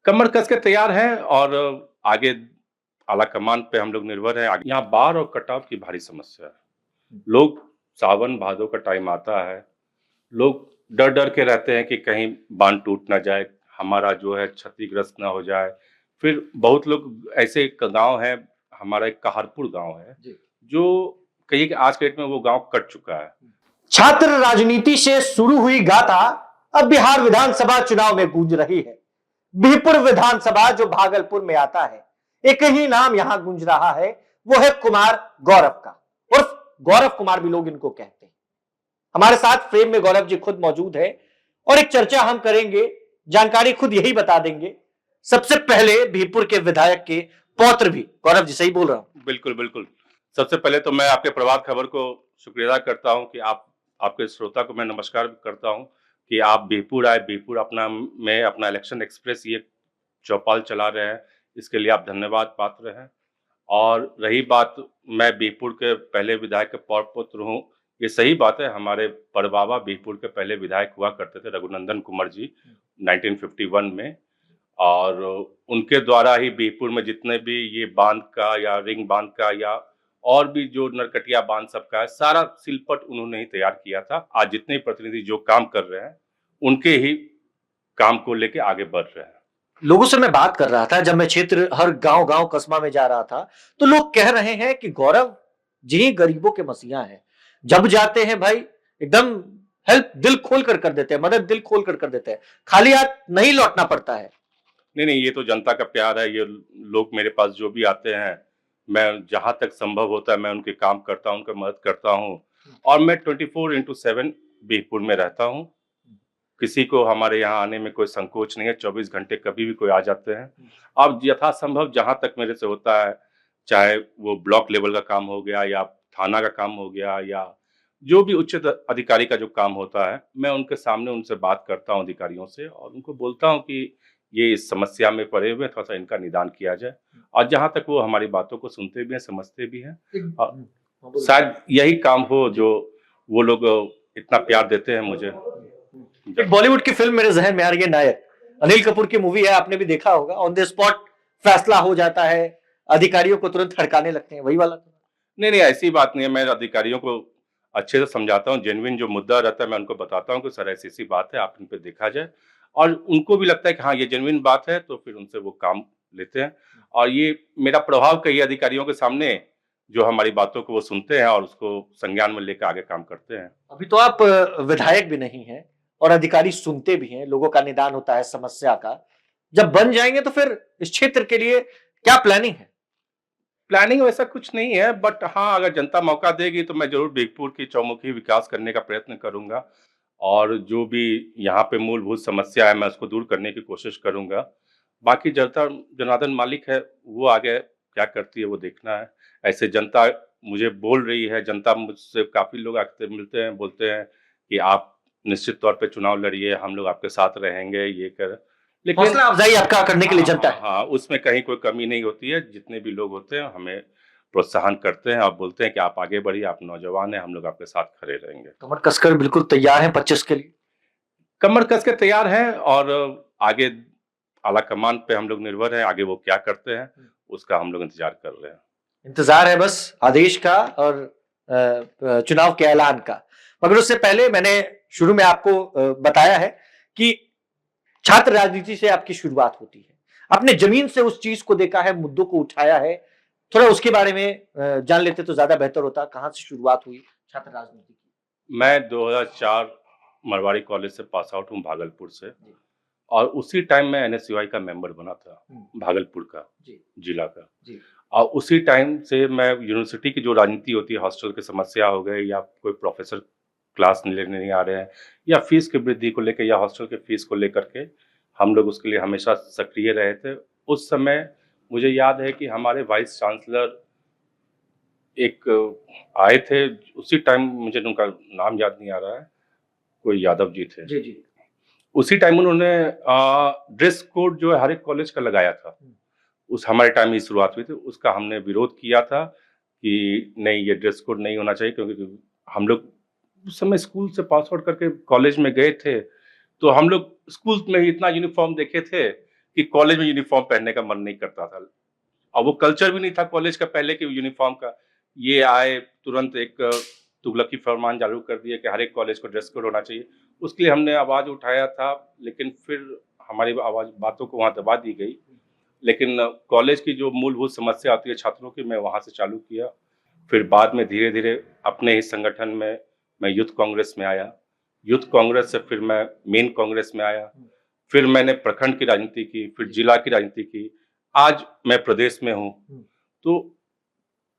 कमर कस के तैयार हैं और आगे आला कमान पे हम लोग निर्भर हैं। यहाँ बाढ़ और कटाव की भारी समस्या है। लोग सावन भादों का टाइम आता है, लोग डर-डर के रहते हैं कि कहीं बाँध टूट ना जाए, हमारा जो है क्षतिग्रस्त ना हो जाए। फिर बहुत लोग ऐसे एक गाँव है, हमारा एक कहारपुर गाँव है, जी। जो कहिए कि आज के डेट में वो गाँव कट चुका है। छात्र राजनीति से शुरू हुई गाथा अब बिहार विधानसभा चुनाव में गूंज रही है। बिहपुर विधानसभा जो भागलपुर में आता है, एक ही नाम यहां गूंज रहा है, वो है कुमार गौरव का, उर्फ गौरव कुमार भी लोग इनको कहते हैं। हमारे साथ फ्रेम में गौरव जी खुद मौजूद है और एक चर्चा हम करेंगे, जानकारी खुद यही बता देंगे। सबसे पहले बिहपुर के विधायक के पौत्र भी, गौरव जी सही बोल रहा हूं? बिल्कुल, बिल्कुल। सबसे पहले तो मैं आपके प्रभात खबर को शुक्रिया अदा करता हूँ कि आपके श्रोता को मैं नमस्कार करता हूँ कि आप बिहपुर आए, बिहपुर अपना इलेक्शन एक्सप्रेस ये चौपाल चला रहे हैं, इसके लिए आप धन्यवाद पात्र हैं। और रही बात, मैं बिहपुर के पहले विधायक के पौत्र हूँ, ये सही बात है। हमारे परबाबा बिहपुर के पहले विधायक हुआ करते थे, रघुनंदन कुंवर जी, 1951 में। और उनके द्वारा ही बिहपुर में जितने भी ये बांध का या रिंग बांध का या और भी जो नरकटिया बांध सबका है, सारा सिलपट उन्होंने ही तैयार किया था। आज जितने प्रतिनिधि जो काम कर रहे हैं, उनके ही काम को लेके आगे बढ़ रहे हैं। लोगों से मैं बात कर रहा था, जब मैं क्षेत्र हर गांव-गांव कस्बा में जा रहा था, तो लोग कह रहे हैं कि गौरव जी गरीबों के मसीहा हैं। जब जाते हैं भाई एकदम हेल्प दिल खोल कर देते हैं, मदद दिल खोल कर देते हैं। खाली हाथ नहीं लौटना पड़ता है। नहीं, नहीं, ये तो जनता का प्यार है। ये लोग मेरे पास जो भी आते हैं, मैं जहाँ तक संभव होता है मैं उनके काम करता हूँ, उनकी मदद करता हूँ और मैं 24/7 बिहपुर में रहता हूँ। किसी को हमारे यहाँ आने में कोई संकोच नहीं है, 24 घंटे कभी भी कोई आ जाते हैं। अब यथासंभव जहाँ तक मेरे से होता है, चाहे वो ब्लॉक लेवल का काम हो गया या थाना का काम हो गया या जो भी उच्च अधिकारी का जो काम होता है, मैं उनके सामने उनसे बात करता हूँ अधिकारियों से और उनको बोलता हूँ कि ये इस समस्या में पड़े हुए हैं, थोड़ा-सा इनका निदान किया जाए। और जहाँ तक वो हमारी बातों को सुनते भी हैं, समझते भी हैं। शायद यही काम हो जो वो लोग इतना प्यार देते हैं मुझे। एक बॉलीवुड की फिल्म मेरे ज़हन में आ रही है, नायक। अनिल कपूर की मूवी है, आपने भी देखा होगा। ऑन द स्पॉट फैसला हो जाता है, अधिकारियों को तुरंत हड़काने लगते हैं, वही वाला? नहीं, नहीं, ऐसी बात नहीं है। मैं अधिकारियों को अच्छे से समझाता हूँ, जेन्युइन जो मुद्दा रहता है मैं उनको बताता हूँ कि सर ऐसी-ऐसी बात है, आप इन पे देखा जाए। और उनको भी लगता है कि हाँ, ये जेन्युइन बात है, तो फिर उनसे वो काम लेते हैं। और ये मेरा प्रभाव कई अधिकारियों के सामने, जो हमारी बातों को वो सुनते हैं और उसको संज्ञान में लेकर आगे काम करते हैं। अभी तो आप विधायक भी नहीं हैं और अधिकारी सुनते भी हैं, लोगों का निदान होता है समस्या का। जब बन जाएंगे तो फिर इस क्षेत्र के लिए क्या प्लानिंग है? प्लानिंग वैसा कुछ नहीं है, बट हाँ, अगर जनता मौका देगी तो मैं ज़रूर बिगपुर की चौमुखी विकास करने का प्रयत्न करूँगा और जो भी यहाँ पे मूलभूत समस्या है, मैं उसको दूर करने की कोशिश करूँगा। बाकी जनता जनार्दन मालिक है, वो आगे क्या करती है वो देखना है। ऐसे जनता मुझे बोल रही है, जनता मुझसे काफ़ी लोग आके मिलते हैं, बोलते हैं कि आप निश्चित तौर पे चुनाव लड़िए, हम लोग आपके साथ रहेंगे, ये कर लेकिन हौसला अफजाई आपका करने के लिए जनता है। हाँ, उसमें कहीं कोई कमी नहीं होती है। जितने भी लोग होते हैं हमें प्रोत्साहन करते हैं और बोलते हैं कि आप आगे बढ़िए, आप नौजवान हैं, हम लोग आपके साथ खड़े रहेंगे। कमर कसकर बिल्कुल तैयार हैं 25 के लिए। कमर कस के तैयार हैं और आगे आला कमान पे हम लोग निर्भर हैं, आगे वो क्या करते हैं, उसका हम लोग इंतज़ार कर रहे हैं। इंतजार है बस आदेश का और चुनाव के ऐलान का। मगर उससे पहले मैंने शुरू में आपको बताया है कि छात्र राजनीति से आपकी शुरुआत होती है। आपने जमीन से उस चीज को देखा है, मुद्दों को उठाया है। थोड़ा उसके बारे में जान लेते तो ज्यादा बेहतर होता। कहाँ से शुरुआत हुई छात्र राजनीति की? मैं 2004 मरवाड़ी कॉलेज से पास आउट हूँ भागलपुर से और उसी टाइम मैं एनएसयूआई का मेंबर बना था, भागलपुर का, जिला का। और उसी टाइम से मैं यूनिवर्सिटी की जो राजनीति होती है, हॉस्टल की समस्या हो गई या कोई प्रोफेसर क्लास लेने नहीं आ रहे हैं या फीस की वृद्धि को लेकर या हॉस्टल के फीस को लेकर के हम लोग उसके लिए हमेशा सक्रिय रहे थे। उस समय मुझे याद है कि हमारे वाइस चांसलर एक आए थे, उसी टाइम मुझे उनका नाम याद नहीं आ रहा है, कोई यादव जी थे। जी। उसी टाइम उन्होंने ड्रेस कोड जो है हर एक कॉलेज का लगाया था। उस हमारे टाइम ही शुरुआत हुई थी, उसका हमने विरोध किया था कि नहीं, ये ड्रेस कोड नहीं होना चाहिए क्योंकि हम लोग उस समय स्कूल से पास आउट करके कॉलेज में गए थे, तो हम लोग स्कूल में ही इतना यूनिफ़ॉर्म देखे थे कि कॉलेज में यूनिफॉर्म पहनने का मन नहीं करता था, और वो कल्चर भी नहीं था कॉलेज का पहले के यूनिफॉर्म का। ये आए तुरंत एक तुगलकी फरमान जारी कर दिया कि हर एक कॉलेज को ड्रेस कोड होना चाहिए। उसके लिए हमने आवाज़ उठाया था, लेकिन फिर हमारी आवाज़ बातों को वहाँ दबा दी गई। लेकिन कॉलेज की जो मूलभूत समस्या आती है छात्रों की, मैं वहाँ से चालू किया। फिर बाद में धीरे-धीरे अपने ही संगठन में मैं यूथ कांग्रेस में आया। यूथ कांग्रेस से फिर मैं मेन कांग्रेस में आया। फिर मैंने प्रखंड की राजनीति की, फिर जिला की राजनीति की। आज मैं प्रदेश में हूँ। तो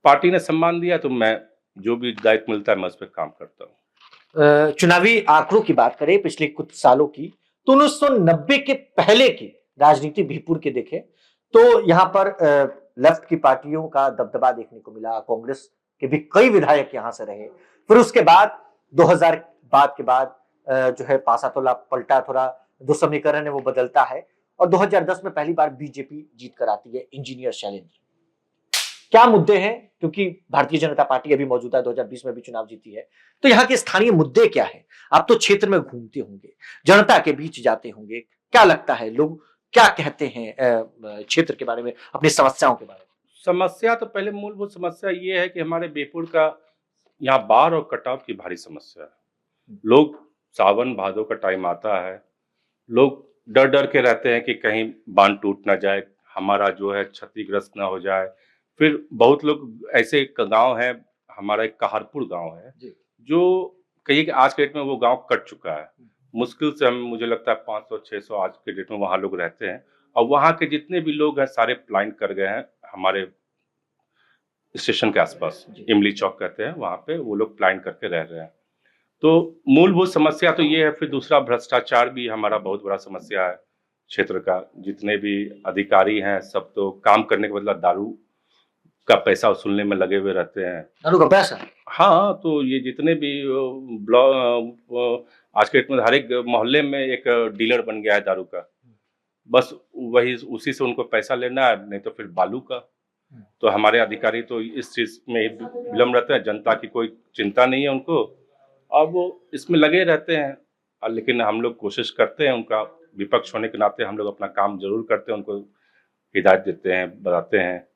पार्टी ने सम्मान दिया, तो मैं जो भी दायित्व मिलता है मैं उस पे काम करता हूँ। चुनावी आंकड़ों की बात करें पिछले कुछ सालों की, तो 1990 के पहले की राजनीति बीहपुर के देखें तो यहाँ पर लेफ्ट की पार्टियों का दबदबा देखने को मिला। कांग्रेस के भी कई विधायक यहाँ से रहे। फिर उसके बाद 2000 बाद के बाद जो है पासा तोला पलटा, थोड़ा जो समीकरण है वो बदलता है, और 2010 में पहली बार बीजेपी जीत कर आती है इंजीनियर शैलेंद्र। क्या मुद्दे हैं, क्योंकि भारतीय जनता पार्टी अभी मौजूदा 2020 में भी चुनाव जीती है, तो यहाँ के स्थानीय मुद्दे क्या है? आप तो क्षेत्र में घूमते होंगे, जनता के बीच जाते होंगे, क्या लगता है लोग क्या कहते हैं क्षेत्र के बारे में, अपनी समस्याओं के बारे में? समस्या तो पहले मूलभूत समस्या ये है कि हमारे बीहपुर का यहाँ बाढ़ और कटाव की भारी समस्या है। लोग सावन भादों का टाइम आता है, लोग डर डर के रहते हैं कि कहीं बांध टूट ना जाए, हमारा जो है क्षतिग्रस्त ना हो जाए। फिर बहुत लोग ऐसे गांव है, हमारा एक कहारपुर गांव है जो कहिए कि आज के डेट में वो गांव कट चुका है। मुश्किल से हम मुझे लगता है 500-600 आज के डेट में वहाँ लोग रहते हैं, और वहाँ के जितने भी लोग हैं सारे पलायन कर गए हैं। हमारे स्टेशन के आसपास इमली चौक कहते हैं, वहाँ पे वो लोग पलायन करके रह रहे हैं। तो मूलभूत समस्या तो ये है। फिर दूसरा भ्रष्टाचार भी हमारा बहुत बड़ा समस्या है क्षेत्र का। जितने भी अधिकारी हैं सब तो काम करने के बदला दारू का पैसा वसूलने में लगे हुए रहते हैं। दारू का पैसा? हाँ, तो ये जितने भी आज के डेट में हर एक मोहल्ले में एक डीलर बन गया है दारू का। बस वही उसी से उनको पैसा लेना है, नहीं तो फिर बालू का। तो हमारे अधिकारी तो इस चीज में विलम्ब रहते हैं, जनता की कोई चिंता नहीं है उनको, और वो इसमें लगे रहते हैं। लेकिन हम लोग कोशिश करते हैं, उनका विपक्ष होने के नाते हम लोग अपना काम जरूर करते हैं, उनको हिदायत देते हैं, बताते हैं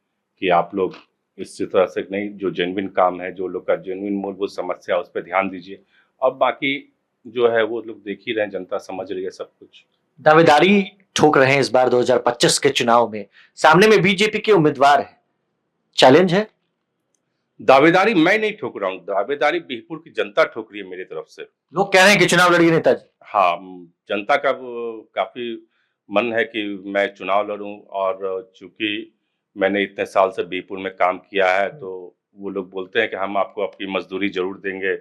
कि आप लोग इस तरह से नहीं, जो जेन्युइन काम है, जो लोग का जेन्युइन मूलभूत समस्या है उस पर ध्यान दीजिए। और बाकी जो है वो लोग देख ही रहे हैं, जनता समझ रही है सब कुछ। दावेदारी ठोक रहे हैं इस बार 2025 के चुनाव में, सामने में बीजेपी के उम्मीदवार है, चैलेंज है? दावेदारी मैं नहीं ठोक रहा हूँ, दावेदारी बीहपुर की जनता ठोक रही है मेरी तरफ से। लोग कह रहे हैं कि चुनाव लड़िए नेताजी। हाँ, जनता का काफी मन है कि मैं चुनाव लड़ूं, और चूंकि मैंने इतने साल से बीहपुर में काम किया है तो वो लोग बोलते हैं कि हम आपको आपकी मजदूरी जरूर देंगे।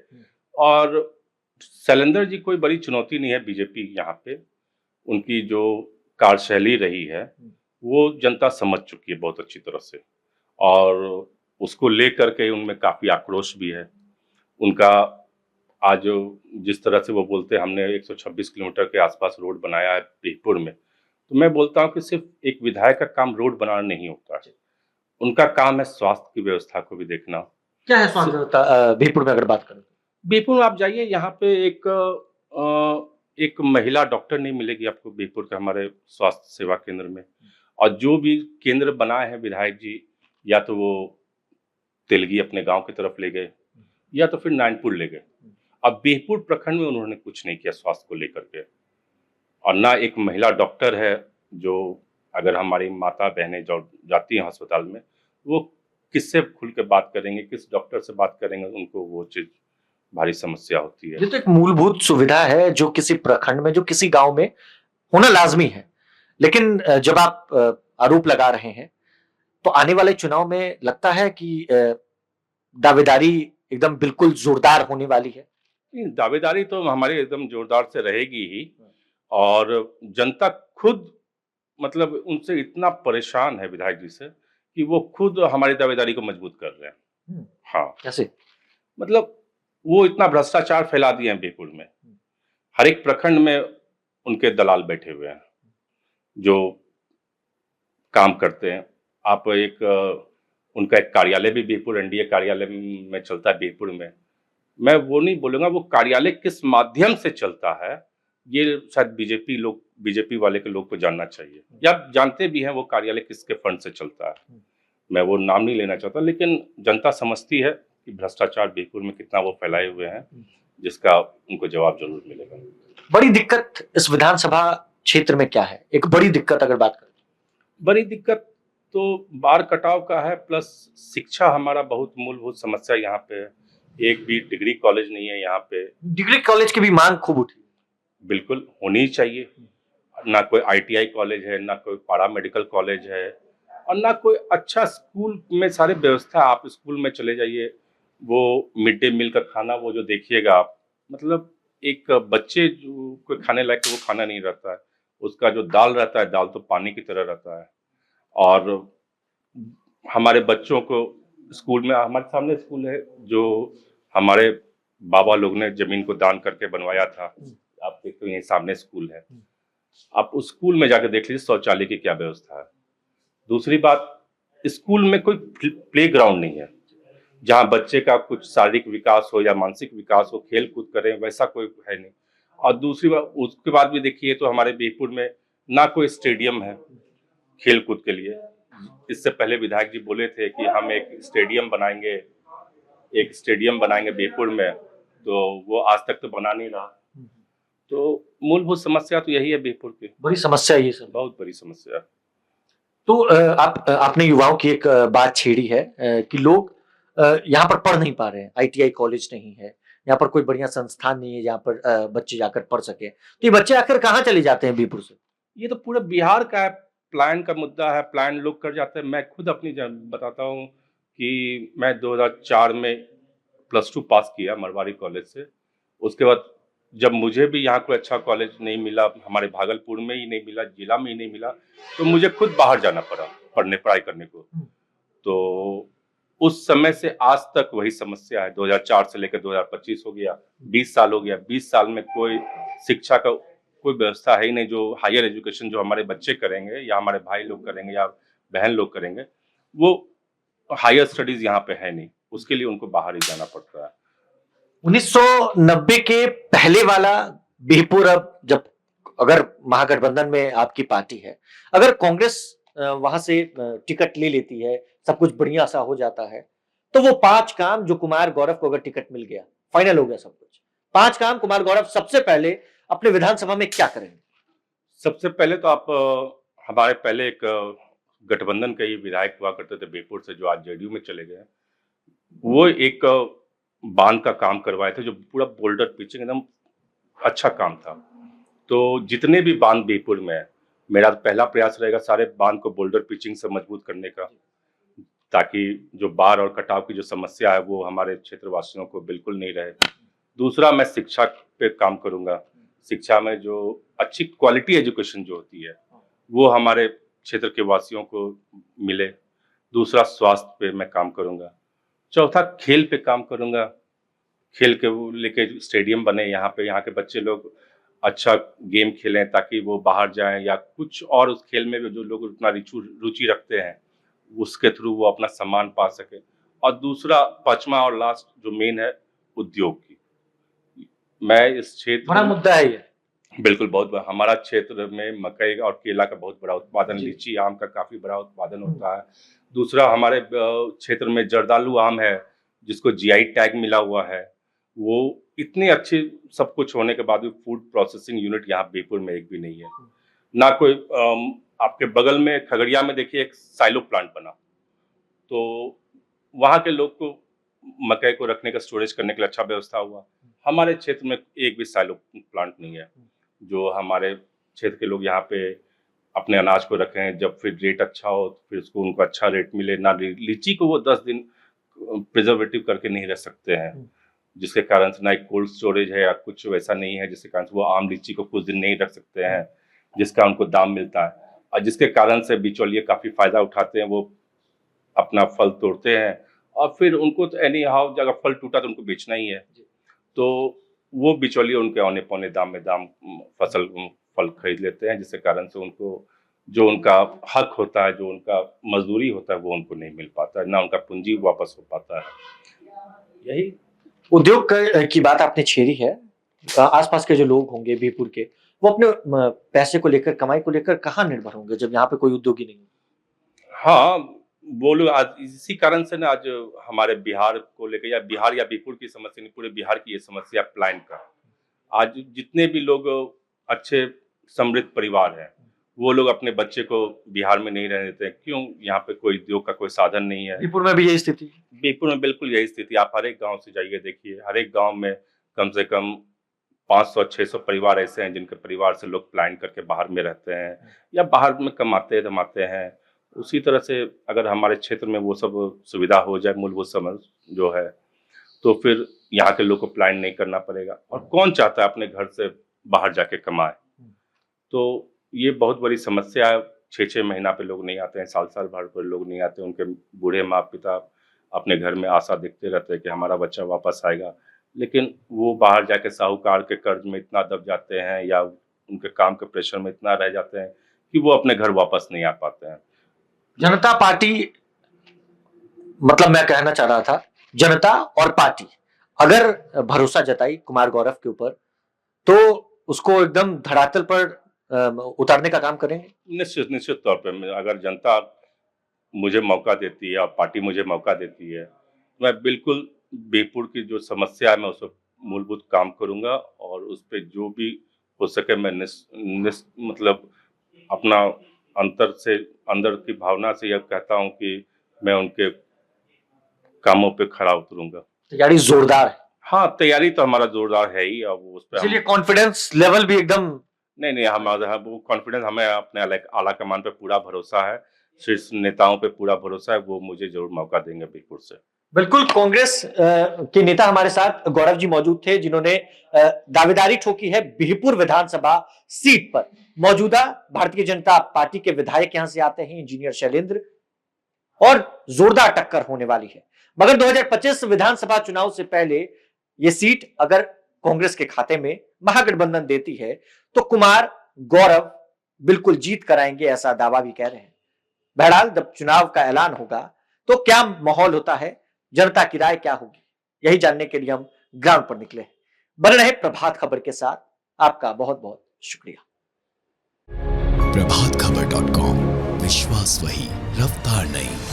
और शैलेंद्र जी कोई बड़ी चुनौती नहीं है बीजेपी यहाँ पे। उनकी जो कार्यशैली रही है वो जनता समझ चुकी है बहुत अच्छी तरह से, और उसको लेकर के उनमें काफी आक्रोश भी है उनका। आज जिस तरह से वो बोलते हैं हमने 126 किलोमीटर के आसपास रोड बनाया है बीहपुर में, तो मैं बोलता हूँ कि सिर्फ एक विधायक का काम रोड बनाना नहीं होता है, उनका काम है स्वास्थ्य की व्यवस्था को भी देखना। क्या है स्वास्थ्य व्यवस्था बीहपुर में अगर बात करें? बीहपुर में आप जाइए, यहाँ पे एक महिला डॉक्टर नहीं मिलेगी आपको बीहपुर के हमारे स्वास्थ्य सेवा केंद्र में। और जो भी केंद्र बनाए हैं विधायक जी, या तो वो तेलगी अपने गांव की तरफ ले गए या तो फिर नारायणपुर ले गए। अब बीहपुर प्रखंड में उन्होंने कुछ नहीं किया स्वास्थ्य को लेकर के, और ना एक महिला डॉक्टर है जो अगर हमारी माता बहनें जो जाती हैं अस्पताल में, वो किससे खुल के बात करेंगे, किस डॉक्टर से बात करेंगे, उनको वो चीज भारी समस्या होती है। ये तो एक मूलभूत सुविधा है जो किसी प्रखंड में, जो किसी गांव में होना लाजमी है। लेकिन जब आप आरोप लगा रहे हैं तो आने वाले चुनाव में लगता है कि दावेदारी एकदम बिल्कुल जोरदार होने वाली है? दावेदारी तो हमारी एकदम जोरदार से रहेगी ही, और जनता खुद मतलब उनसे इतना परेशान है विधायक जी से कि वो खुद हमारी दावेदारी को मजबूत कर रहे हैं। हाँ, कैसे? मतलब वो इतना भ्रष्टाचार फैला दिए हैं बीहपुर में, हर एक प्रखंड में उनके दलाल बैठे हुए हैं जो काम करते हैं। आप उनका एक कार्यालय भी बीहपुर एनडीए कार्यालय में चलता है बीहपुर में। मैं वो नहीं बोलूंगा वो कार्यालय किस माध्यम से चलता है, ये शायद बीजेपी लोग बीजेपी वाले के लोग को जानना चाहिए, या जानते भी हैं वो कार्यालय किसके फंड से चलता है। मैं वो नाम नहीं लेना चाहता, लेकिन जनता समझती है कि भ्रष्टाचार बीरपुर में कितना वो फैलाए हुए हैं, जिसका उनको जवाब जरूर मिलेगा। बड़ी दिक्कत इस विधानसभा क्षेत्र में क्या है? एक बड़ी दिक्कत अगर बात करें, बड़ी दिक्कत तो बार कटाव का है, प्लस शिक्षा हमारा बहुत मूलभूत समस्या यहाँ पे है। एक भी डिग्री कॉलेज नहीं है यहाँ पे। डिग्री कॉलेज की भी मांग खूब उठी। बिल्कुल होनी चाहिए। ना कोई ITI कॉलेज है, ना कोई पारा मेडिकल कॉलेज है, और ना कोई अच्छा स्कूल में सारे व्यवस्था। आप स्कूल में चले जाइए, वो मिड डे मील का खाना वो जो देखिएगा आप, मतलब एक बच्चे जो कोई खाने लायक वो खाना नहीं रहता है। उसका जो दाल रहता है, दाल तो पानी की तरह रहता है। और हमारे बच्चों को स्कूल में, हमारे सामने स्कूल है जो हमारे बाबा लोग ने जमीन को दान करके बनवाया था। आप देखते हो यही सामने स्कूल है। आप उस स्कूल में जाकर देख लीजिए शौचालय की क्या व्यवस्था है। दूसरी बात, स्कूल में कोई प्ले ग्राउंड नहीं है जहां बच्चे का कुछ शारीरिक विकास हो या मानसिक विकास हो, खेल कूद करें, वैसा कोई है नहीं। और दूसरी बात, उसके बाद भी देखिए तो हमारे बीरपुर में ना कोई स्टेडियम है खेल कूद के लिए। इससे पहले विधायक जी बोले थे कि हम एक स्टेडियम बनाएंगे बीरपुर में, तो वो आज तक तो बना नहीं रहा। तो मूलभूत समस्या तो यही है बीरपुर की। बड़ी समस्या ये सब, बहुत बड़ी समस्या। तो आपने युवाओं की एक बात छेड़ी है कि लोग यहाँ पर पढ़ नहीं पा रहे हैं, ITI कॉलेज नहीं है, यहाँ पर कोई बढ़िया संस्थान नहीं है जहाँ पर बच्चे जाकर पढ़ सके। तो ये बच्चे आखिर कहाँ चले जाते हैं बीरपुर से? ये तो पूरा बिहार का है, प्लान का मुद्दा है। प्लान लोग कर जाते हैं। मैं खुद अपनी बताता हूँ कि मैं 2004 में +2 पास किया मरवाड़ी कॉलेज से। उसके बाद जब मुझे भी यहाँ कोई अच्छा कॉलेज नहीं मिला, हमारे भागलपुर में ही नहीं मिला, जिला में ही नहीं मिला, तो मुझे खुद बाहर जाना पड़ा पढ़ाई करने को। तो उस समय से आज तक वही समस्या है। 2004 से लेकर 2025 हो गया, 20 साल हो गया। 20 साल में कोई शिक्षा का कोई व्यवस्था है ही नहीं। जो हायर एजुकेशन जो हमारे बच्चे करेंगे या हमारे भाई लोग करेंगे या बहन लोग करेंगे, वो हायर स्टडीज यहाँ पे है नहीं। उसके लिए उनको बाहर ही जाना पड़ता है। 1990 के पहले वाला बीरपुर, अब जब अगर महागठबंधन में आपकी पार्टी है, अगर कांग्रेस वहां से टिकट ले लेती है, सब कुछ बढ़िया सा हो जाता है, तो वो 5 काम जो कुमार गौरव को अगर टिकट मिल गया, फाइनल हो गया सब कुछ, 5 काम कुमार गौरव सबसे पहले अपने विधानसभा में क्या करेंगे? सबसे पहले तो आप हमारे पहले एक गठबंधन के ही विधायक हुआ करते थे बीरपुर से, जो आज JDU में चले गए। वो एक बांध का काम करवाए थे, जो पूरा बोल्डर पिचिंग एकदम अच्छा काम था। तो जितने भी बांध बीरपुर में है, मेरा पहला प्रयास रहेगा सारे बांध को बोल्डर पिचिंग से मजबूत करने का, ताकि जो बाढ़ और कटाव की जो समस्या है वो हमारे क्षेत्रवासियों को बिल्कुल नहीं रहे। दूसरा, मैं शिक्षा पे काम करूंगा। शिक्षा में जो अच्छी क्वालिटी एजुकेशन जो होती है वो हमारे क्षेत्र के वासियों को मिले। दूसरा, स्वास्थ्य पे मैं काम करूंगा। चौथा, खेल पे काम करूंगा। खेल के वो लेके स्टेडियम बने यहाँ पे, यहाँ के बच्चे लोग अच्छा गेम खेलें ताकि वो बाहर जाएं, या कुछ और उस खेल में भी जो लोग उतना रुचि रखते हैं उसके थ्रू वो अपना सम्मान पा सके। और दूसरा, पांचवा और लास्ट जो मेन है, उद्योग की। मैं इस क्षेत्र, बड़ा मुद्दा है ये। बिल्कुल, बहुत बड़ा। हमारा क्षेत्र में मकई और केला का बहुत बड़ा उत्पादन, लीची आम का काफी बड़ा उत्पादन होता है। दूसरा, हमारे क्षेत्र में जर्दालू आम है जिसको GI टैग मिला हुआ है। वो इतने अच्छे सब कुछ होने के बाद भी फूड प्रोसेसिंग यूनिट यहाँ बीरपुर में एक भी नहीं है। ना कोई आपके बगल में खगड़िया में देखिए एक साइलो प्लांट बना, तो वहाँ के लोग को मकई को रखने का, स्टोरेज करने के लिए अच्छा व्यवस्था हुआ। हमारे क्षेत्र में एक भी साइलो प्लांट नहीं है जो हमारे क्षेत्र के लोग यहाँ पे अपने अनाज को रखें। जब फिर रेट अच्छा हो तो फिर उसको उनको अच्छा रेट मिले। ना लीची को वो 10 दिन प्रिजर्वेटिव करके नहीं रख सकते हैं, जिसके कारण से ना एक कोल्ड स्टोरेज है या कुछ वैसा नहीं है, जिसके कारण से वो आम लीची को कुछ दिन नहीं रख सकते हैं, जिसका उनको दाम मिलता है। और जिसके कारण से बिचौलिए काफ़ी फायदा उठाते हैं। वो अपना फल तोड़ते हैं और फिर उनको तो एनी हाउ अगर फल टूटा तो उनको बेचना ही है, तो वो बिचौलिए उनके औने पौने दाम में फल खरीद लेते हैं, जिसके कारण से उनको जो उनका हक होता है, जो उनका मजदूरी होता है, वो उनको नहीं मिल पाता है, ना उनका पूंजी वापस हो पाता है। यही उद्योग की बात आपने छेड़ी है। आसपास के जो लोग होंगे बीरपुर के, वो अपने पैसे को लेकर, कमाई को लेकर कहाँ निर्भर होंगे जब यहाँ पे कोई उद्योगी नहीं है? हाँ, वो लोग आज इसी कारण से ना आज हमारे बिहार को लेकर या बिहार या बिहपुर की समस्या नहीं, पूरे बिहार की ये समस्या पलायन का। आज जितने भी लोग अच्छे समृद्ध परिवार हैं, वो लोग अपने बच्चे को बिहार में नहीं रहने देते हैं। क्यों? यहाँ पे कोई उद्योग का कोई साधन नहीं है। बिहपुर में भी यही स्थिति है? बिहपुर में बिल्कुल यही स्थिति। आप हर एक गाँव से जाइए देखिए, हर एक गाँव में कम से कम 500-600 परिवार ऐसे हैं जिनके परिवार से लोग पलायन करके बाहर में रहते हैं या बाहर में कमाते हैं। उसी तरह से अगर हमारे क्षेत्र में वो सब सुविधा हो जाए, मूलभूत समझ जो है, तो फिर यहाँ के लोग को पलायन नहीं करना पड़ेगा। और कौन चाहता है अपने घर से बाहर जाके कमाए? तो ये बहुत बड़ी समस्या है। 6-6 महीना पे लोग नहीं आते हैं, साल-साल भर पर लोग नहीं आते। उनके बूढ़े माँ-पिता अपने घर में आशा देखते रहते हैं कि हमारा बच्चा वापस आएगा, लेकिन वो बाहर जाके साहूकार के कर्ज में इतना दब जाते हैं या उनके काम के प्रेशर में इतना रह जाते हैं कि वो अपने घर वापस नहीं आ पाते हैं। जनता पार्टी, मतलब मैं कहना चाह रहा था, जनता और पार्टी अगर भरोसा जताई कुमार गौरव के ऊपर, तो उसको एकदम धरातल पर उतारने का काम करेंगे? निश्चित तौर पे अगर जनता मुझे मौका देती है और पार्टी मुझे मौका देती है, मैं बिल्कुल बिहपुर की जो समस्या है मैं उस पर मूलभूत काम करूंगा और उस पर जो भी हो सके मैं मतलब अपना अंदर की भावना से यह कहता हूं कि मैं उनके कामों पे खरा उतरूंगा। तैयारी जोरदार है? हाँ, तैयारी तो हमारा जोरदार है ही। अब उस पर इसलिए कॉन्फिडेंस लेवल भी एकदम नहीं हमारा वो कॉन्फिडेंस, हमें अपने आला कमान पे पूरा भरोसा है, शीर्ष नेताओं पे पूरा भरोसा है, वो मुझे जरूर मौका देंगे बिहपुर से। बिल्कुल। कांग्रेस के नेता हमारे साथ गौरव जी मौजूद थे, जिन्होंने दावेदारी ठोकी है बिहपुर विधानसभा सीट पर। मौजूदा भारतीय जनता पार्टी के विधायक यहां से आते हैं, इंजीनियर शैलेंद्र, और जोरदार टक्कर होने वाली है। मगर 2025 विधानसभा चुनाव से पहले ये सीट अगर कांग्रेस के खाते में महागठबंधन देती है तो कुमार गौरव बिल्कुल जीत कराएंगे, ऐसा दावा भी कह रहे हैं। बहरहाल जब चुनाव का ऐलान होगा तो क्या माहौल होता है, जनता की राय क्या होगी, यही जानने के लिए हम ग्राउंड पर निकले हैं। बने रहे प्रभात खबर के साथ। आपका बहुत बहुत शुक्रिया। प्रभातखबर.com, विश्वास वही, रफ्तार नहीं।